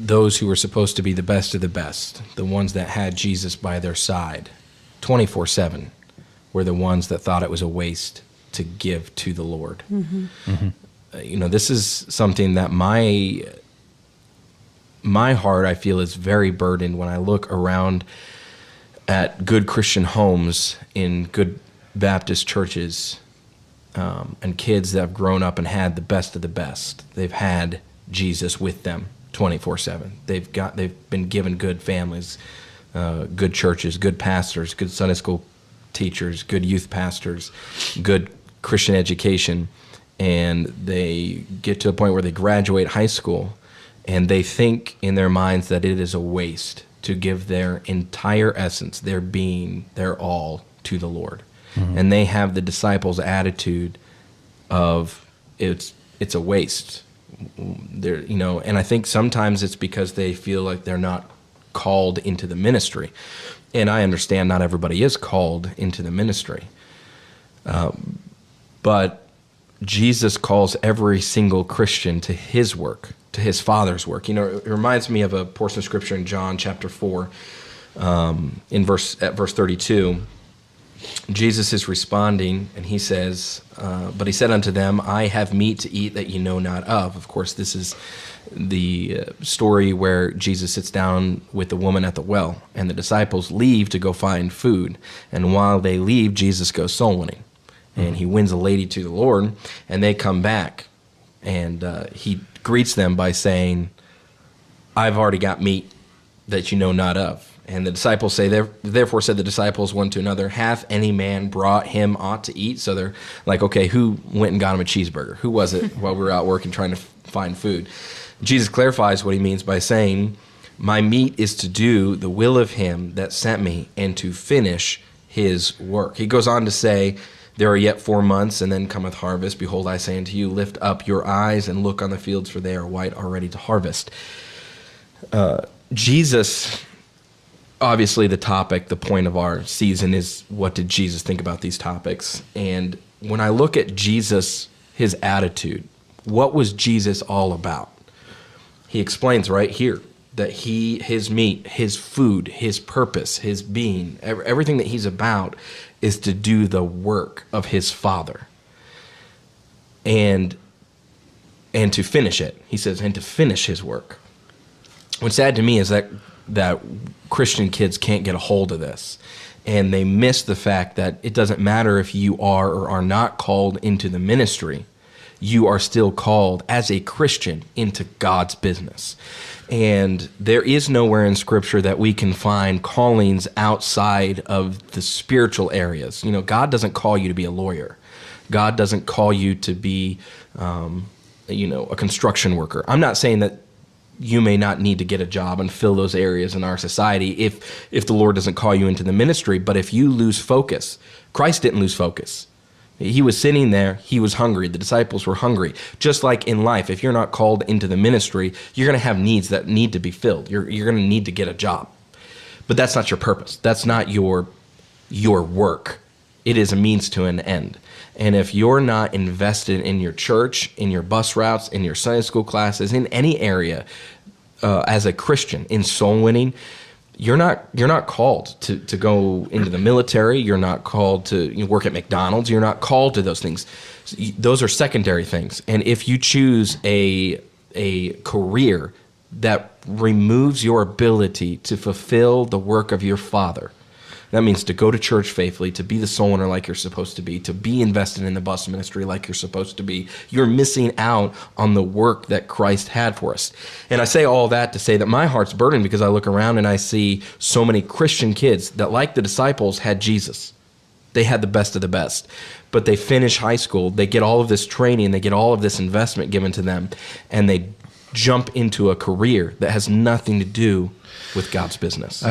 those who were supposed to be the best of the best, the ones that had Jesus by their side 24/7, were the ones that thought it was a waste to give to the Lord. Mm-hmm. Mm-hmm. This is something that my heart, I feel, is very burdened when I look around at good Christian homes in good Baptist churches, and kids that have grown up and had the best of the best. They've had Jesus with them 24/7. They've been given good families, good churches, good pastors, good Sunday school teachers, good youth pastors, good Christian education, and they get to a point where they graduate high school and they think in their minds that it is a waste to give their entire essence, their being, their all to the Lord. Mm-hmm. And they have the disciples' attitude of it's a waste. And I think sometimes it's because they feel like they're not called into the ministry. And I understand not everybody is called into the ministry. But Jesus calls every single Christian to his work, to his Father's work. It reminds me of a portion of Scripture in John chapter 4, at verse 32. Jesus is responding, and he says, but he said unto them, I have meat to eat that ye know not of. Of course, this is the story where Jesus sits down with the woman at the well, and the disciples leave to go find food. And while they leave, Jesus goes soul winning. And he wins a lady to the Lord, and they come back. And he greets them by saying, I've already got meat that you know not of. And the disciples say, therefore said the disciples one to another, hath any man brought him aught to eat? So they're like, okay, who went and got him a cheeseburger? Who was it while we were out working trying to find food? Jesus clarifies what he means by saying, my meat is to do the will of him that sent me and to finish his work. He goes on to say, there are yet 4 months, and then cometh harvest. Behold, I say unto you, lift up your eyes and look on the fields, for they are white already to harvest. Jesus, obviously the topic, the point of our season is, what did Jesus think about these topics? And when I look at Jesus, his attitude, what was Jesus all about? He explains right here that his meat, his food, his purpose, his being, everything that he's about is to do the work of his Father. And to finish it. He says, and to finish his work. What's sad to me is that Christian kids can't get a hold of this. And they miss the fact that it doesn't matter if you are or are not called into the ministry. You are still called as a Christian into God's business. And there is nowhere in Scripture that we can find callings outside of the spiritual areas. God doesn't call you to be a lawyer. God doesn't call you to be, a construction worker. I'm not saying that you may not need to get a job and fill those areas in our society if the Lord doesn't call you into the ministry. But if you lose focus, Christ didn't lose focus. He was sitting there. He was hungry. The disciples were hungry. Just like in life, if you're not called into the ministry, you're going to have needs that need to be filled. You're going to need to get a job. But that's not your purpose. That's not your work. It is a means to an end. And if you're not invested in your church, in your bus routes, in your Sunday school classes, in any area as a Christian, in soul winning, you're not called to go into the military. You're not called to work at McDonald's. You're not called to those things. Those are secondary things. And if you choose a career that removes your ability to fulfill the work of your Father, that means to go to church faithfully, to be the soul winner like you're supposed to be invested in the bus ministry like you're supposed to be. You're missing out on the work that Christ had for us. And I say all that to say that my heart's burdened because I look around and I see so many Christian kids that, like the disciples, had Jesus. They had the best of the best. But they finish high school, they get all of this training, they get all of this investment given to them, and they jump into a career that has nothing to do with God's business.